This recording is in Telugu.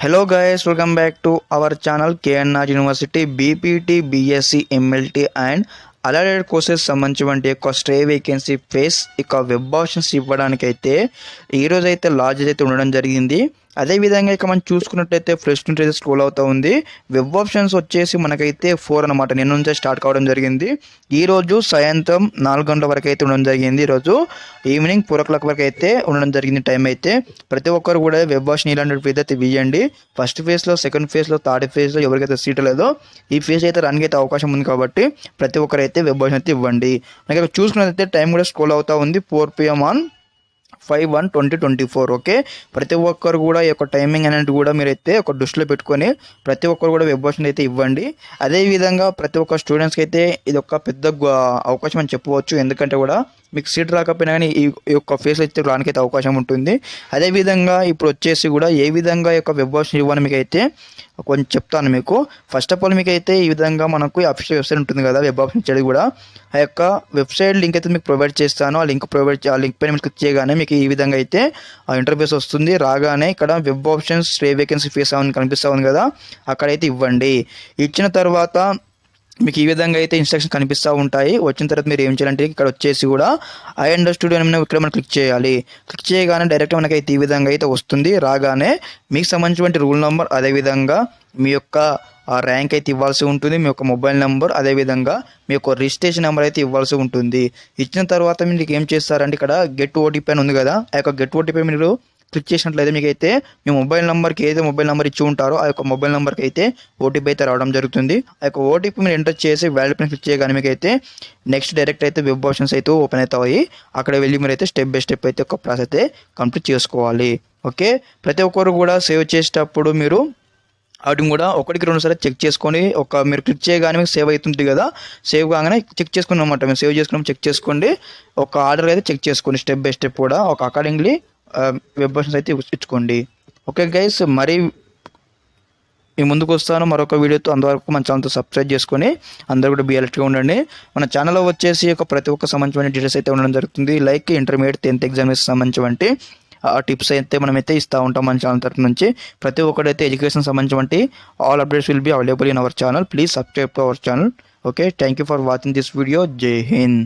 Hello guys, welcome back to our channel KNR University BPT, BSc, MLT and allied courses సంబంధించినటువంటి యొక్క స్టే వేకెన్సీ ఫేస్ ఇక వెబ్ ఆప్షన్స్ ఇవ్వడానికి అయితే ఈరోజు అయితే లార్జ్ అయితే ఉండడం జరిగింది. అదేవిధంగా ఇక మనం చూసుకున్నట్టయితే ఫ్రెష్ నుంచి అయితే స్క్రోల్ అవుతూ ఉంది. వెబ్ ఆప్షన్స్ వచ్చేసి మనకైతే 4 అనమాట. నిన్న నుంచే స్టార్ట్ కావడం జరిగింది. ఈరోజు సాయంత్రం 4 గంటల వరకు అయితే ఉండడం జరిగింది. ఈరోజు ఈవినింగ్ 4 o'clock వరకు అయితే ఉండడం జరిగింది టైం అయితే. ప్రతి ఒక్కరు కూడా వెబ్ ఆప్షన్ ఇలాంటి అయితే వేయండి. ఫస్ట్ ఫేజ్లో, సెకండ్ ఫేజ్లో, థర్డ్ ఫేజ్లో ఎవరికైతే సీట్ లేదో ఈ ఫేజ్ అయితే రన్కి అయితే అవకాశం ఉంది కాబట్టి ప్రతి ఒక్కరు అయితే వెబ్ ఆప్షన్ అయితే ఇవ్వండి. మనకి చూసుకున్నట్లయితే టైం కూడా స్క్రోల్ అవుతూ ఉంది. 4 PM on 5/1/2024. ఓకే, ప్రతి ఒక్కరు కూడా ఈ యొక్క టైమింగ్ అనేది కూడా మీరైతే ఒక దృష్టిలో పెట్టుకొని ప్రతి ఒక్కరు కూడా వెబ్ ఆప్షన్ అయితే ఇవ్వండి. అదేవిధంగా ప్రతి ఒక్క స్టూడెంట్స్కి అయితే ఇది ఒక పెద్ద అవకాశం అని చెప్పవచ్చు. ఎందుకంటే కూడా మీకు సీట్ రాకపోయినా కానీ ఈ యొక్క ఫేస్ అయితే రానికైతే అవకాశం ఉంటుంది. అదేవిధంగా ఇప్పుడు వచ్చేసి కూడా ఏ విధంగా ఈ యొక్క వెబ్ ఆప్షన్ ఇవ్వని మీకు అయితే కొంచెం చెప్తాను మీకు. ఫస్ట్ ఆఫ్ ఆల్ మీకు అయితే ఈ విధంగా మనకు అఫీషియల్ వెబ్సైట్ ఉంటుంది కదా వెబ్ ఆప్షన్ ఇచ్చేది కూడా, ఆ యొక్క వెబ్సైట్ లింక్ అయితే మీకు ప్రొవైడ్ చేస్తాను. ఆ లింక్ పైన మీరు క్లిక్ చేయగానే మీకు ఈ విధంగా అయితే ఆ ఇంటర్ఫేస్ వస్తుంది. రాగానే ఇక్కడ web options stray vacancy face అని కనిపిస్తూ ఉంది కదా, అక్కడైతే ఇవ్వండి. ఇచ్చిన తర్వాత మీకు ఈ విధంగా అయితే ఇన్స్ట్రక్షన్ కనిపిస్తూ ఉంటాయి. వచ్చిన తర్వాత మీరు ఏం చేయాలంటే ఇక్కడ వచ్చేసి కూడా ఐ అండర్స్టూడ్ అని ఇక్కడ మనం క్లిక్ చేయాలి. క్లిక్ చేయగానే డైరెక్ట్ మనకైతే ఈ విధంగా అయితే వస్తుంది. రాగానే మీకు సంబంధించినటువంటి రూల్ నెంబర్, అదేవిధంగా మీ యొక్క ర్యాంక్ అయితే ఇవ్వాల్సి ఉంటుంది. మీ యొక్క మొబైల్ నెంబర్, అదేవిధంగా మీ యొక్క రిజిస్ట్రేషన్ నెంబర్ అయితే ఇవ్వాల్సి ఉంటుంది. ఇచ్చిన తర్వాత మీకు ఏం చేస్తారంటే ఇక్కడ గెట్ ఓటీపీ అని ఉంది కదా, ఆ యొక్క గెట్ ఓటీపీ మీరు క్లిక్ చేసినట్లయితే మీకు అయితే మీ మొబైల్ నెంబర్కి ఏదైతే మొబైల్ నెంబర్ ఇచ్చి ఉంటారో ఆ యొక్క మొబైల్ నెంబర్కి అయితే ఓటీపీ అయితే రావడం జరుగుతుంది. ఆ యొక్క ఓటీపీ మీరు ఎంటర్ చేసి వ్యాలిడ్ పైన క్లిక్ చేయగానే మీకు అయితే నెక్స్ట్ డైరెక్ట్ అయితే వెబ్ ఆప్షన్స్ అయితే ఓపెన్ అవుతాయి. అక్కడ వెళ్ళి మీరు అయితే స్టెప్ బై స్టెప్ అయితే ఒక ప్రాసెస్ అయితే కంప్లీట్ చేసుకోవాలి. ఓకే, ప్రతి ఒక్కరు కూడా సేవ్ చేసేటప్పుడు మీరు వాటిని కూడా 1కి 2 సార్లు చెక్ చేసుకొని మీరు క్లిక్ చేయగానే మీకు సేవ్ అవుతుంది కదా, సేవ్ కాగానే చెక్ చేసుకుని అనమాట. మీరు సేవ్ చేసుకున్నాం చెక్ చేసుకోండి. ఒక ఆర్డర్ అయితే చెక్ చేసుకోండి స్టెప్ బై స్టెప్ కూడా ఒక అకార్డింగ్లీ వెబ్ ఆప్షన్స్ అయితే ఇచ్చుకోండి. ఓకే గైస్, మరి మీ ముందుకు వస్తాను మరొక వీడియోతో. అంతవరకు మన ఛానల్తో సబ్స్క్రైబ్ చేసుకొని అందరూ కూడా బిఎల్ఎట్గా ఉండండి. మన ఛానల్లో వచ్చేసి ప్రతి ఒక్క సంబంధించిన డీటెయిల్స్ అయితే ఉండడం జరుగుతుంది. లైక్ ఇంటర్మీడియట్ 10th ఎగ్జామ్స్ సంబంధించినటువంటి టిప్స్ అయితే మనమైతే ఇస్తూ ఉంటాం మన ఛానల్ తరఫు నుంచి. ప్రతి ఒక్కడైతే ఎడ్యుకేషన్ సంబంధించినటువంటి all updates will be available in our channel. Please subscribe to our channel. Okay, thank you for watching this video. జై హింద్.